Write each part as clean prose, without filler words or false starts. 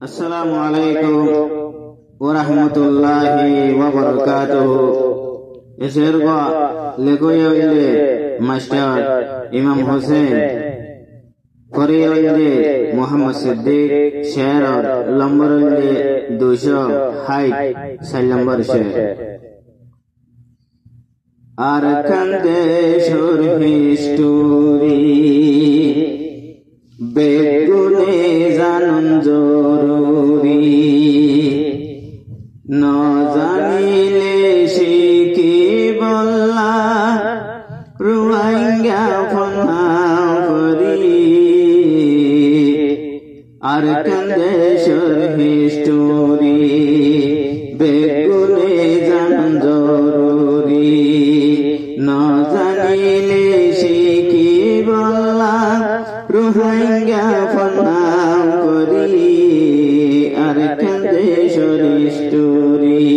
আসসালামু আলাইকুম ওয়া রাহমাতুল্লাহি ওয়া বারাকাতুহু। এসের গো লেখইলে মাস্টার ইমাম হোসেন করিলে মোহাম্মদ সিদ্দিক শের লম্বরলে 260 নম্বর শের। আর কান্দে সুর হিস্টোরি বেগুনে জানুন জরুরি, ন জানিলে শিখি বল্লা রুয়াইঙ্গা ফনা করি। আর কান্দে সুর হিস্টোরি বেগুনে জানুন জরুরি, ন জানিলে শিখি বল্লা রোহিঙ্গা ফনাম করি। আর কান্দে সরিষ্টরি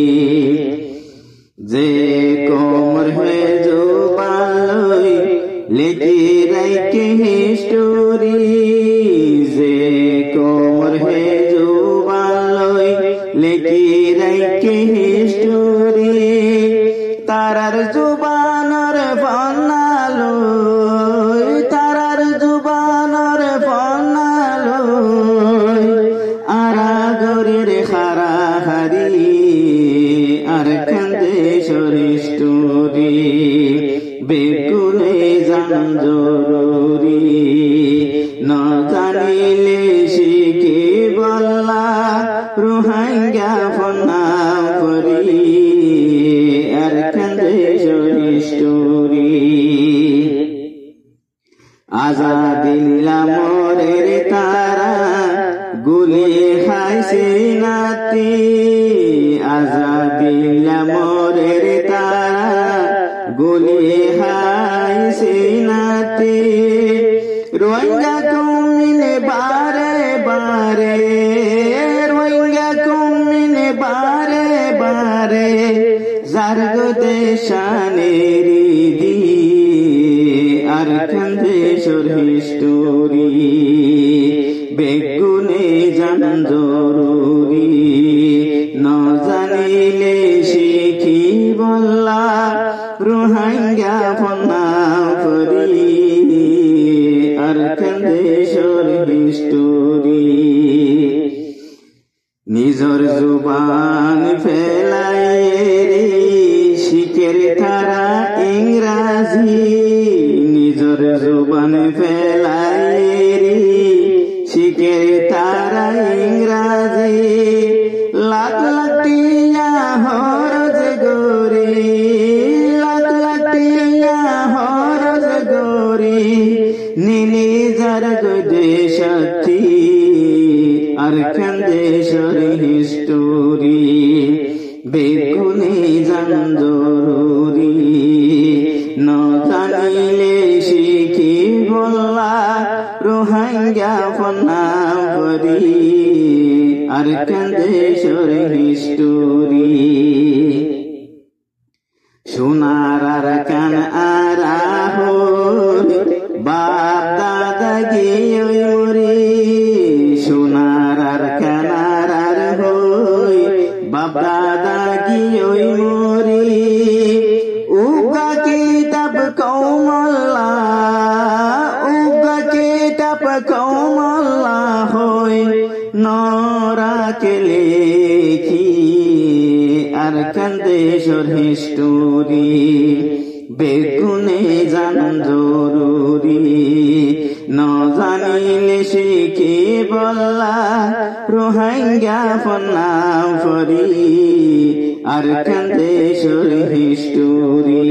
যে কোমর হে জোবালই লেখি রাইকে হিস্টোরি, যে কোমর হে জোবালই লেখি রাইকে হিস্টোরি। তারার জুবানর ফনালো, তারার জুবানর ফনালো আরা গরের খারা হারি। আর কান্দে সরিষ্টরি বেগুনে জান জরুরি, ন জানিলে শিখি বল্লা রোহিঙ্গা ফনা করি। আর কান্দে সরিষ্টরি আজাদিল্লা মোরের তারা গুলি খাইছে নাতি, আজাদিল্লা মোরের তারা গুলি খাইছে নাতি। রোহিঙ্গা কমিনে বারে বারে, রোহিঙ্গা কমিনে বারে বারে যার গো দেশানেরি দি। আর কান্দে সরিষ্টরি বেগুনে জান জরুরি, ন জানিলে শিখি বল্লা রোহিঙ্গা ফনা করি। আর কান্দে সরিষ্টরি নিজর জুবান ফেলাইরে শিখের তারা ইংরাজি, নিজর জুবান ফেলাইরে শিখের তারা ইংরাজি। লাখ লাখ টিয়া হরজ গরি, লাখ লাখ টিয়া হরজ গরি নীলি যার দেশাতি। আর কান্দে সরিষ্টরি বেগুনে জান জরুরি, ন জানিলে শিখি বল্লা রোহিঙ্গা ফনা করি। আর কান্দে সরিষ্টরি সোনার আর কান আর হল বাপ দাদা গিয়ে মরি। সোনার আর কান আর হই বাপ দাদা গিয়ে মরি। উগা কিতাব কৌমল্লা, উগা কিতাব কৌমল্লা হই নরা কে লেখি। আর কান্দে সরিষ্টরি বেগুনে জান জরুরি, ন জানিলে শিখি বল্লা রোহিঙ্গা ফনা করি। আর কান্দে সরিষ্টরি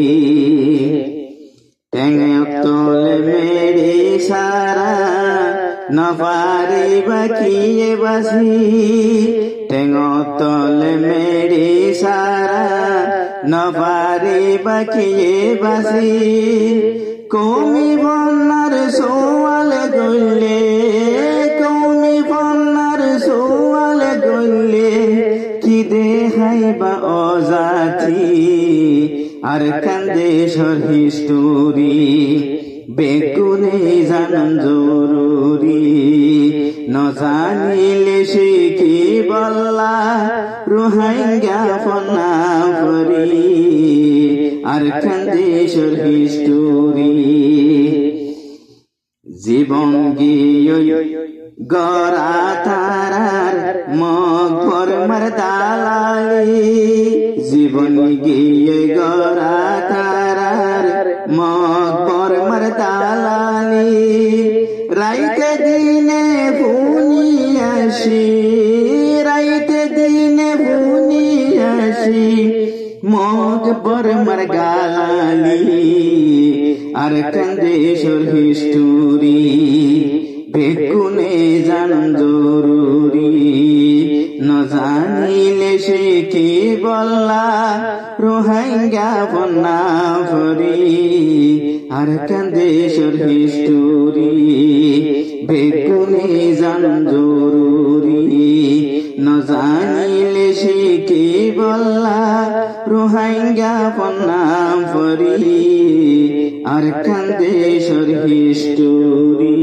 টেঙে তলে মেরে সারা ন পারি বাকিয়ে বাসি। টেঙ তলে মেরে সারা ন পারি বাকিয়ে বাসি। কমি বন্যার সোয়াল গলে, কমি বন্যার সোয়াল গলে কি দেখাইবা অজাতি। আর কান্দে সরিষ্টরি বেগুনে জান জরুরি, ন নজানিলে সে কি বল্লা রোহিঙ্গা ফনা ফরি আর খান্দেশর হিস্টোরি জীবন গিয়ে গড়া তারার মগর মরদালালি জীবন গিয়ে গড়া তারার মগর মরদালালি রাইতে দিনে ভুনি আসি রাইতে দিনে ভুনি আসি মগর মরগালালি আর খান্দেশর হিস্টোরি বেগুনে জান জরুরি নজানিলে সে কি বল্লা রোহিঙ্গা ফনা ফরি আর খান্দেশর হিস্টোরি বেগুনে জান জরুরি নজানিলে সে কি বল্লা রোহিঙ্গা ফনা ফরি আর খান্দেশর হিস্টোরি